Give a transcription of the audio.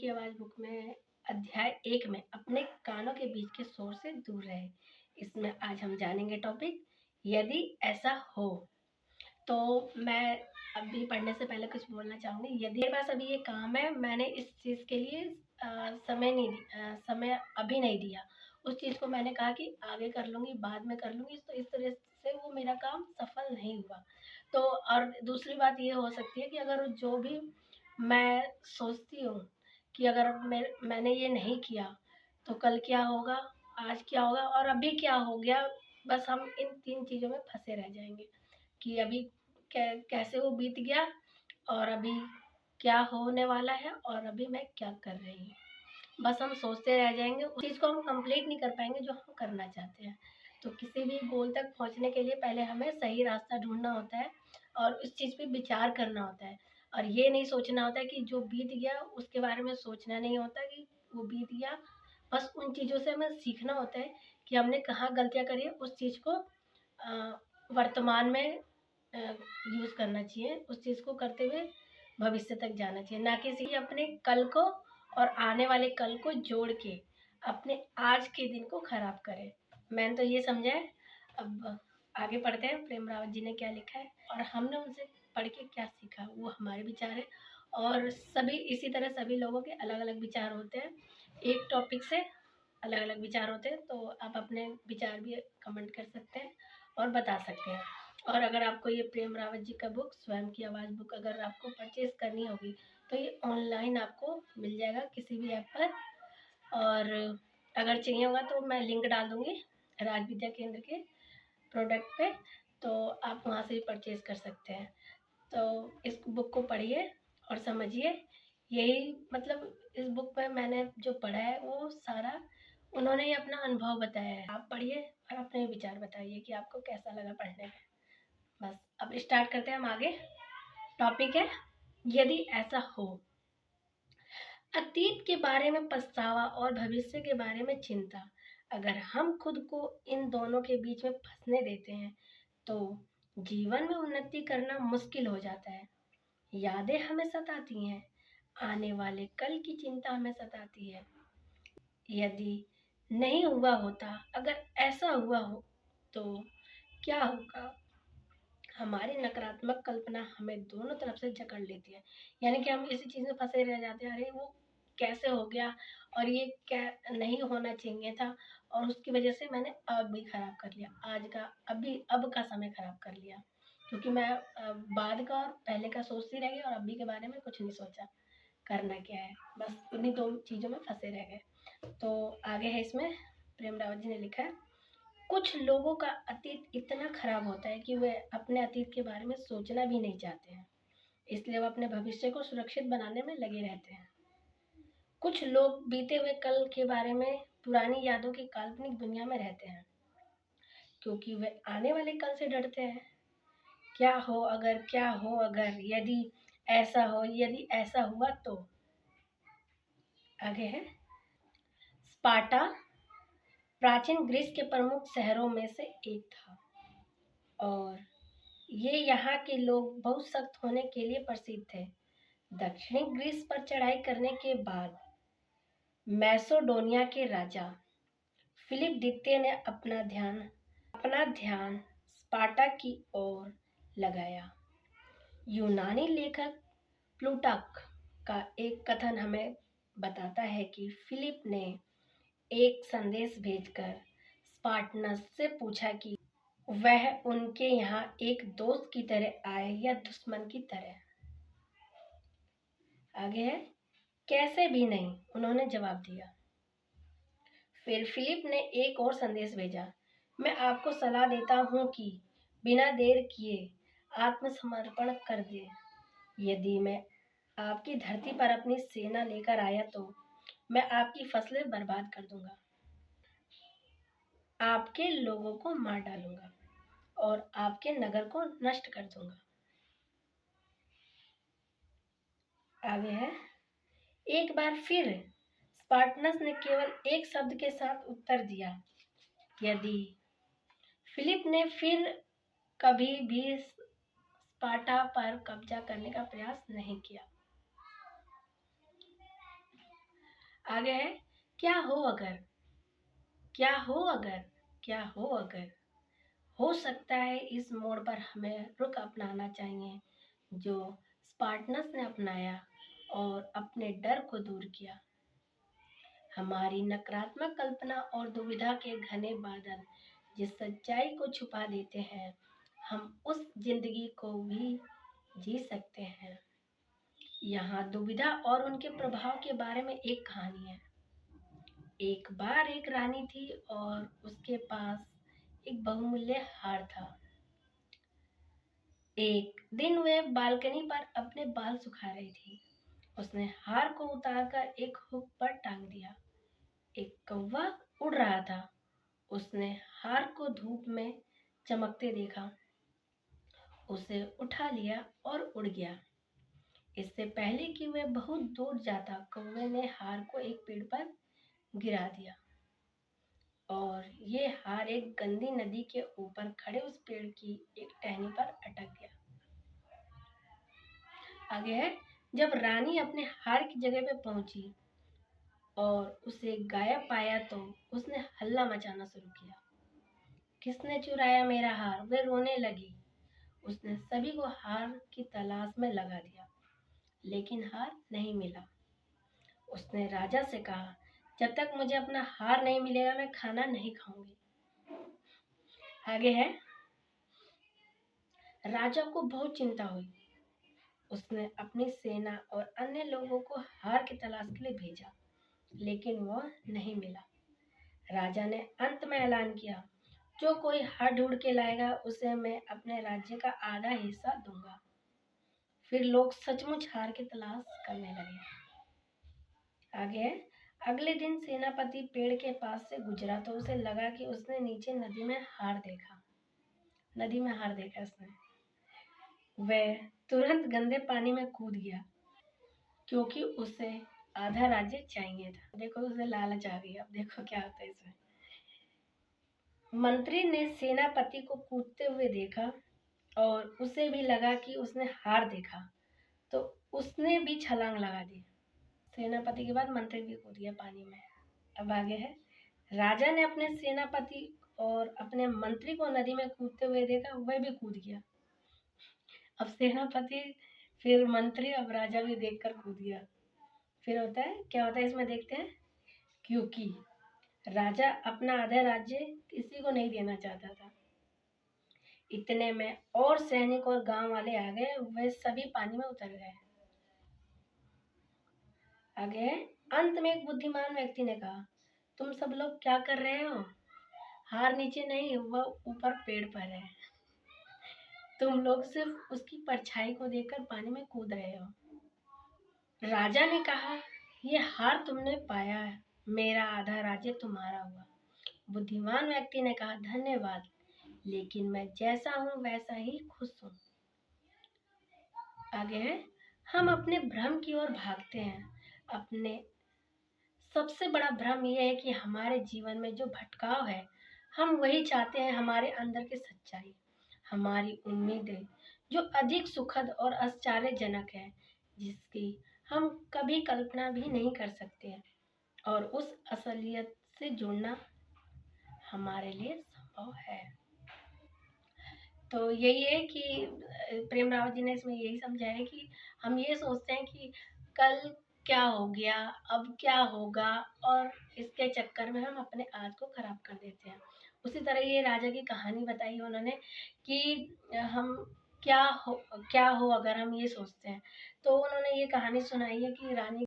की आवाज़ बुक में अध्याय 1 में अपने कानों के बीच के शोर से दूर रहे। इसमें आज हम जानेंगे टॉपिक यदि ऐसा हो। तो मैं अभी पढ़ने से पहले कुछ बोलना चाहूँगी। यदि मेरे पास अभी ये काम है, मैंने इस चीज़ के लिए समय अभी नहीं दिया। उस चीज़ को मैंने कहा कि आगे कर लूँगी, बाद में कर लूँगी, तो इस तरह से वो मेरा काम सफल नहीं हुआ। तो और दूसरी बात ये हो सकती है कि अगर जो भी मैं सोचती हूँ कि अगर मैंने ये नहीं किया तो कल क्या होगा, आज क्या होगा और अभी क्या हो गया, बस हम इन 3 चीज़ों में फँसे रह जाएँगे कि अभी कैसे वो बीत गया और अभी क्या होने वाला है और अभी मैं क्या कर रही हूँ। बस हम सोचते रह जाएँगे, उस चीज़ को हम कंप्लीट नहीं कर पाएँगे जो हम करना चाहते हैं। तो किसी भी गोल तक पहुँचने के लिए पहले हमें सही रास्ता ढूँढना होता है और उस चीज़ पे विचार करना होता है। और ये नहीं सोचना होता है कि जो बीत गया उसके बारे में सोचना नहीं होता कि वो बीत गया। बस उन चीज़ों से हमें सीखना होता है कि हमने कहाँ गलतियाँ करी है, उस चीज़ को वर्तमान में यूज़ करना चाहिए। उस चीज़ को करते हुए भविष्य तक जाना चाहिए, ना कि अपने कल को और आने वाले कल को जोड़ के अपने आज के दिन को खराब करें। मैंने तो ये समझा है। अब आगे पढ़ते हैं प्रेम रावत जी ने क्या लिखा है और हमने उनसे पढ़ के क्या सीखा, वो हमारे विचार है। और सभी इसी तरह सभी लोगों के अलग अलग विचार होते हैं, एक टॉपिक से अलग अलग विचार होते हैं। तो आप अपने विचार भी कमेंट कर सकते हैं और बता सकते हैं। और अगर आपको ये प्रेम रावत जी का बुक स्वयं की आवाज़ बुक अगर आपको परचेज़ करनी होगी तो ये ऑनलाइन आपको मिल जाएगा किसी भी ऐप पर। और अगर चाहिए होगा तो मैं लिंक डाल दूँगी राज विद्या केंद्र के प्रोडक्ट पे, तो आप वहाँ से भी परचेज़ कर सकते हैं। तो इस बुक को पढ़िए और समझिए। यही मतलब इस बुक में मैंने जो पढ़ा है वो सारा उन्होंने ही अपना अनुभव बताया है। आप पढ़िए और अपने विचार बताइए कि आपको कैसा लगा पढ़ने में। बस अब स्टार्ट करते हैं हम आगे। टॉपिक है यदि ऐसा हो। अतीत के बारे में पछतावा और भविष्य के बारे में चिंता, अगर हम खुद को इन दोनों के बीच में फंसने देते हैं तो जीवन में उन्नति करना मुश्किल हो जाता है। यादें हमें सताती हैं, आने वाले कल की चिंता हमें सताती है। यदि नहीं हुआ होता, अगर ऐसा हुआ हो तो क्या होगा, हमारी नकारात्मक कल्पना हमें दोनों तरफ से जकड़ लेती है। यानी कि हम इसी चीज़ में फंसे रह जाते हैं, अरे वो कैसे हो गया और ये क्या नहीं होना चाहिए था और उसकी वजह से मैंने अब भी खराब कर लिया, आज का अब का समय खराब कर लिया, क्योंकि मैं बाद का और पहले का सोचती रह गई और अभी के बारे में कुछ नहीं सोचा। करना क्या है, बस उन्हीं दो चीज़ों में फंसे रह गए। तो आगे है इसमें प्रेम रावत जी ने लिखा है, कुछ लोगों का अतीत इतना खराब होता है कि वे अपने अतीत के बारे में सोचना भी नहीं चाहते हैं, इसलिए वो अपने भविष्य को सुरक्षित बनाने में लगे रहते हैं। कुछ लोग बीते हुए कल के बारे में पुरानी यादों की काल्पनिक दुनिया में रहते हैं, क्योंकि वे आने वाले कल से डरते हैं। क्या हो अगर, यदि ऐसा हो, यदि ऐसा हुआ तो। आगे है, स्पार्टा प्राचीन ग्रीस के प्रमुख शहरों में से एक था और ये यहाँ के लोग बहुत सख्त होने के लिए प्रसिद्ध थे। दक्षिणी ग्रीस पर चढ़ाई करने के बाद मैसेडोनिया के राजा फिलिप द्वितीय ने अपना ध्यान स्पार्टा की ओर लगाया। यूनानी लेखक प्लूटार्क का एक कथन हमें बताता है कि फिलिप ने एक संदेश भेजकर स्पार्टनस से पूछा कि वह उनके यहाँ एक दोस्त की तरह आए या दुश्मन की तरह। आगे है, कैसे भी नहीं, उन्होंने जवाब दिया। फिर फिलिप ने एक और संदेश भेजा, मैं आपको सलाह देता हूँ कि बिना देर किए आत्मसमर्पण कर दे। यदि मैं आपकी धरती पर अपनी सेना लेकर आया तो मैं आपकी फसलें बर्बाद कर दूंगा, आपके लोगों को मार डालूंगा और आपके नगर को नष्ट कर दूंगा। आगे है, एक बार फिर स्पार्टनस ने केवल एक शब्द के साथ उत्तर दिया। यदि फिलिप ने फिर कभी भी स्पार्टा पर कब्जा करने का प्रयास नहीं किया। आगे है, क्या हो अगर, क्या हो अगर, क्या हो अगर, हो सकता है इस मोड़ पर हमें रुख अपनाना चाहिए जो स्पार्टनस ने अपनाया और अपने डर को दूर किया। हमारी नकारात्मक कल्पना और दुविधा के घने बादल जिस सच्चाई को छुपा देते हैं, हम उस जिंदगी को भी जी सकते हैं। यहाँ दुविधा और उनके प्रभाव के बारे में एक कहानी है। एक बार एक रानी थी और उसके पास एक बहुमूल्य हार था। एक दिन वह बालकनी पर अपने बाल सुखा रही थी। उसने हार को उतारकर एक हुक पर टांग दिया। एक कौवा उड़ रहा था। उसने हार को धूप में चमकते देखा, उसे उठा लिया और उड़ गया। इससे पहले कि वह बहुत दूर जाता, कौवे ने हार को एक पेड़ पर गिरा दिया और ये हार एक गंदी नदी के ऊपर खड़े उस पेड़ की एक टहनी पर अटक गया। आगे है, जब रानी अपने हार की जगह पे पहुंची और उसे गायब पाया तो उसने हल्ला मचाना शुरू किया। किसने चुराया मेरा हार? वह रोने लगी। उसने सभी को हार की तलाश में लगा दिया, लेकिन हार नहीं मिला। उसने राजा से कहा, जब तक मुझे अपना हार नहीं मिलेगा मैं खाना नहीं खाऊंगी। आगे है, राजा को बहुत चिंता हुई। उसने अपनी सेना और अन्य लोगों को हार की तलाश के लिए भेजा, लेकिन वह नहीं मिला। राजा ने अंत में ऐलान किया, जो कोई हार ढूंढ के लाएगा उसे मैं अपने राज्य का आधा हिस्सा दूंगा। फिर लोग सचमुच हार की तलाश करने लगे। आगे है, अगले दिन सेनापति पेड़ के पास से गुजरा तो उसे लगा कि उसने नीचे नदी में हार देखा। नदी में हार देखा उसने। वह तुरंत गंदे पानी में कूद गया, क्योंकि उसे आधा राज्य चाहिए था। देखो उसे लालच आ गई। अब देखो क्या होता है इसमें। मंत्री ने सेनापति को कूदते हुए देखा और उसे भी लगा कि उसने हार देखा, तो उसने भी छलांग लगा दी। सेनापति के बाद मंत्री भी कूद गया पानी में। अब आगे है, राजा ने अपने सेनापति और अपने मंत्री को नदी में कूदते हुए देखा, वह भी कूद गया। अब सेनापति, फिर मंत्री, अब राजा भी देखकर कूद गया। फिर होता है क्या होता है इसमें देखते हैं। क्योंकि राजा अपना आधा राज्य किसी को नहीं देना चाहता था। इतने में और सैनिक और गांव वाले आ गए, वे सभी पानी में उतर गए। आगे अंत में एक बुद्धिमान व्यक्ति ने कहा, तुम सब लोग क्या कर रहे हो? हार नीचे नहीं, वह ऊपर पेड़ पर है। तुम लोग सिर्फ उसकी परछाई को देखकर पानी में कूद रहे हो। राजा ने कहा, ये हार तुमने पाया है, मेरा आधा राज्य तुम्हारा हुआ। बुद्धिमान व्यक्ति ने कहा, धन्यवाद, लेकिन मैं जैसा हूं वैसा ही खुश हूं। आगे है, हम अपने भ्रम की ओर भागते हैं। अपने सबसे बड़ा भ्रम यह है कि हमारे जीवन में जो भटकाव है, हम वही चाहते हैं। हमारे अंदर की सच्चाई, हमारी उम्मीदें जो अधिक सुखद और आश्चर्यजनक है, जिसकी हम कभी कल्पना भी नहीं कर सकते हैं, और उस असलियत से जुड़ना हमारे लिए संभव है। तो यही है कि प्रेम रावत जी ने इसमें यही समझाया है कि हम ये सोचते हैं कि कल क्या हो गया, अब क्या होगा, और इसके चक्कर में हम अपने आज को खराब कर देते हैं। उसी तरह ये राजा की कहानी बताई उन्होंने कि हम क्या हो, क्या हो अगर हम ये सोचते हैं। तो उन्होंने ये कहानी सुनाई है कि रानी